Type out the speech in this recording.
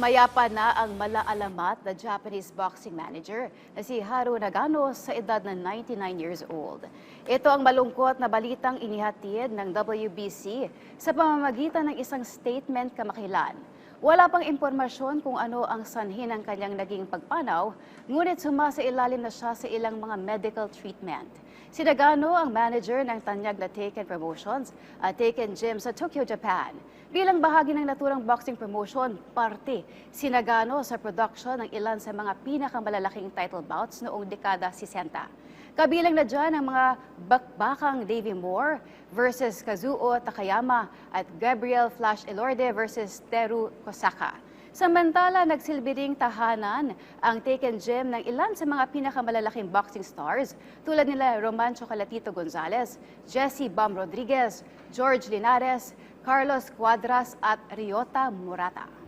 Namayapa na ang malaalamat na Japanese boxing manager na si Haru Nagano sa edad na 99 years old. Ito ang malungkot na balitang inihatid ng WBC sa pamamagitan ng isang statement kamakailan. Wala pang impormasyon kung ano ang sanhi ng kanyang naging pagpanaw, ngunit sumasailalim na siya sa ilang mga medical treatment. Si Nagano ang manager ng tanyag na Taken Promotions at Taken Gym sa Tokyo, Japan. Bilang bahagi ng naturang boxing promotion, parte si Nagano sa production ng ilan sa mga pinakamalalaking title bouts noong dekada 60. Kabilang na dyan ang mga bakbakang Davy Moore versus Kazuo Takayama at Gabriel Flash Elorde versus Teru Kosaka. Samantala, nagsilbi ring tahanan ang Taken Gym ng ilan sa mga pinakamalalaking boxing stars tulad nila Roman Chocolatito Gonzalez, Jesse Bam Rodriguez, George Linares, Carlos Cuadras at Ryota Murata.